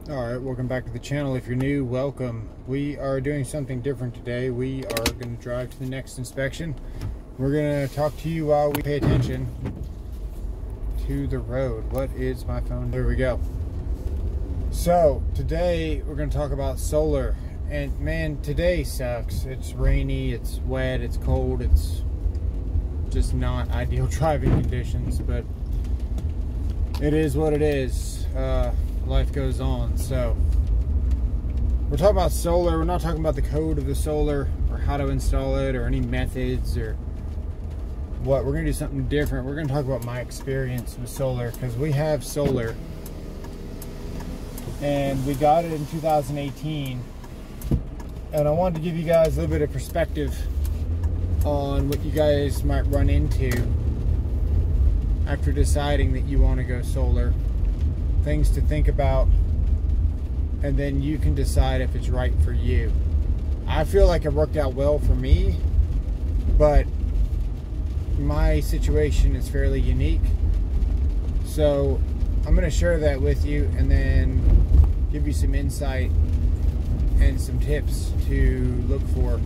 Alright, welcome back to the channel. If you're new, welcome. We are doing something different today. We are going to drive to the next inspection. We're going to talk to you while we pay attention to the road. What is my phone? There we go. So, today we're going to talk about solar. And man, today sucks. It's rainy, it's wet, it's cold, it's just not ideal driving conditions, but it is what it is. Life goes on. So we're talking about solar. We're not talking about the code of the solar or how to install it or any methods or what. We're going to do something different. We're going to talk about my experience with solar, because we have solar and we got it in 2018, and I wanted to give you guys a little bit of perspective on what you guys might run into after deciding that you want to go solar. Things to think about, and then you can decide if it's right for you. I feel like it worked out well for me, but my situation is fairly unique. So I'm going to share that with you and then give you some insight and some tips to look for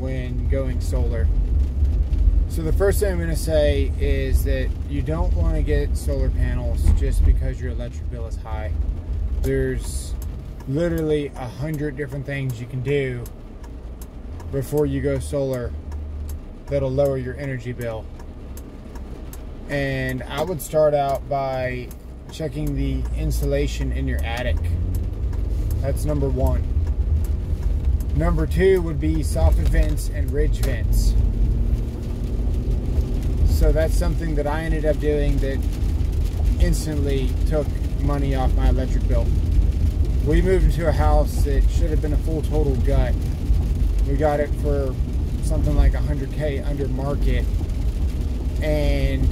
when going solar. So the first thing I'm going to say is that you don't want to get solar panels just because your electric bill is high. There's literally 100 different things you can do before you go solar that'll lower your energy bill. And I would start out by checking the insulation in your attic. That's number one. Number two would be soffit vents and ridge vents. So that's something that I ended up doing that instantly took money off my electric bill. We moved into a house that should have been a full total gut. We got it for something like $100K under market, and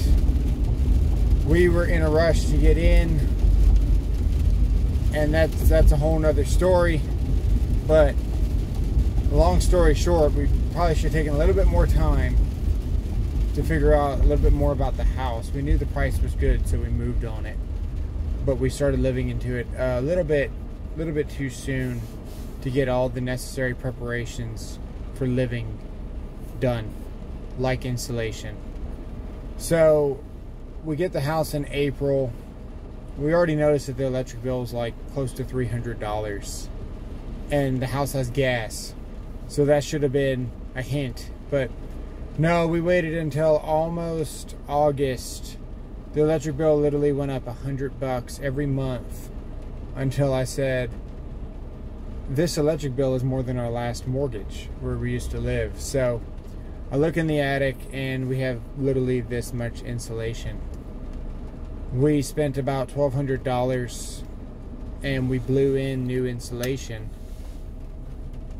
we were in a rush to get in, and that's a whole nother story. But long story short, we probably should have taken a little bit more time to figure out a little bit more about the house. We knew the price was good, so we moved on it, but we started living into it a little bit too soon to get all the necessary preparations for living done, like insulation. So we get the house in April. We already noticed that the electric bill is like close to $300, and the house has gas, so that should have been a hint. But no, we waited until almost August. The electric bill literally went up $100 every month until I said, this electric bill is more than our last mortgage where we used to live. So I look in the attic and we have literally this much insulation. We spent about $1,200 and we blew in new insulation,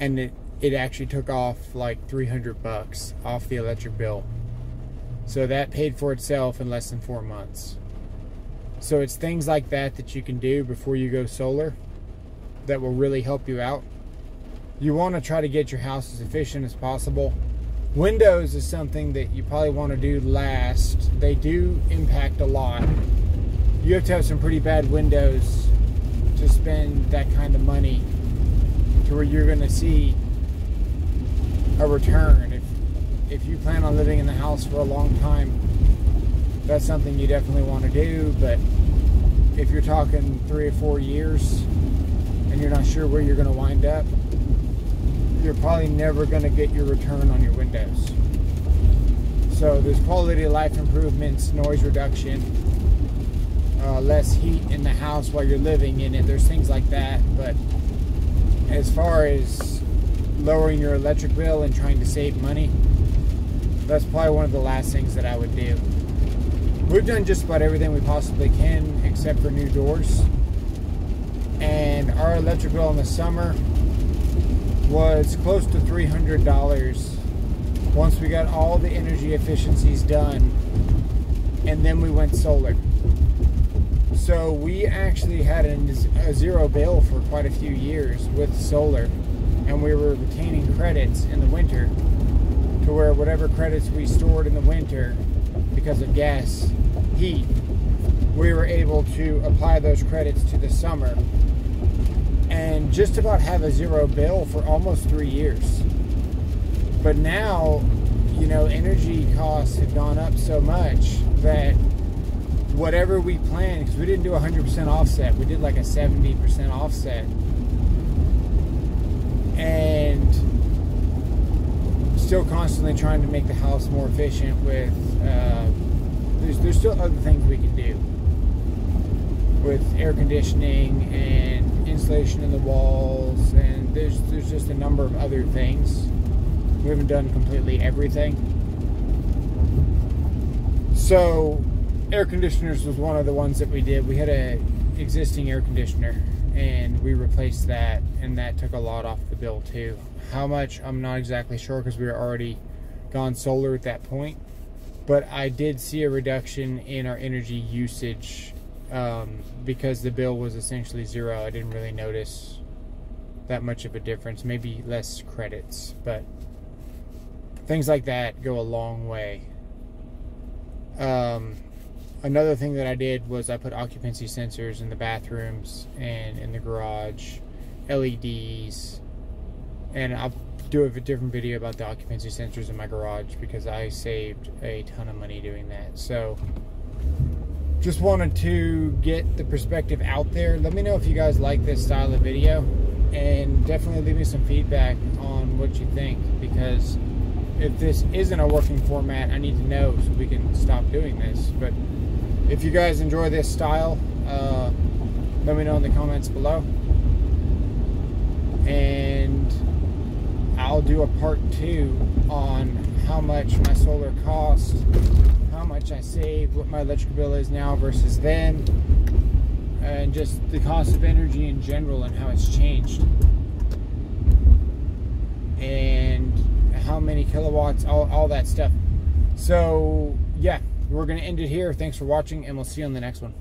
and it actually took off like $300 off the electric bill. So that paid for itself in less than 4 months. So it's things like that that you can do before you go solar that will really help you out. You want to try to get your house as efficient as possible. Windows is something that you probably want to do last. They do impact a lot. You have to have some pretty bad windows to spend that kind of money to where you're going to see a return. If you plan on living in the house for a long time, that's something you definitely want to do. But if you're talking 3 or 4 years and you're not sure where you're going to wind up, you're probably never going to get your return on your windows. So there's quality of life improvements, noise reduction, less heat in the house while you're living in it. There's things like that. But as far as lowering your electric bill and trying to save money, that's probably one of the last things that I would do. We've done just about everything we possibly can except for new doors, and our electric bill in the summer was close to $300 once we got all the energy efficiencies done, and then we went solar. So we actually had a zero bill for quite a few years with solar, and we were retaining credits in the winter to where whatever credits we stored in the winter because of gas, heat, we were able to apply those credits to the summer and just about have a zero bill for almost 3 years. But now, you know, energy costs have gone up so much that whatever we planned, because we didn't do 100% offset, we did like a 70% offset, and still constantly trying to make the house more efficient with there's still other things we can do with air conditioning and insulation in the walls, and there's just a number of other things. We haven't done completely everything. So air conditioners was one of the ones that we did. We had a existing air conditioner and we replaced that, and that took a lot off the bill too. How much, I'm not exactly sure, because we were already gone solar at that point, but I did see a reduction in our energy usage because the bill was essentially zero. I didn't really notice that much of a difference, maybe less credits, but things like that go a long way. Another thing that I did was I put occupancy sensors in the bathrooms and in the garage, LEDs, and I'll do a different video about the occupancy sensors in my garage because I saved a ton of money doing that. So just wanted to get the perspective out there. Let me know if you guys like this style of video, and definitely leave me some feedback on what you think, because if this isn't a working format, I need to know so we can stop doing this. But if you guys enjoy this style, let me know in the comments below, and I'll do a part 2 on how much my solar cost, how much I saved, what my electric bill is now versus then, and just the cost of energy in general and how it's changed, and how many kilowatts, all that stuff. So yeah, we're gonna end it here. Thanks for watching, and we'll see you on the next one.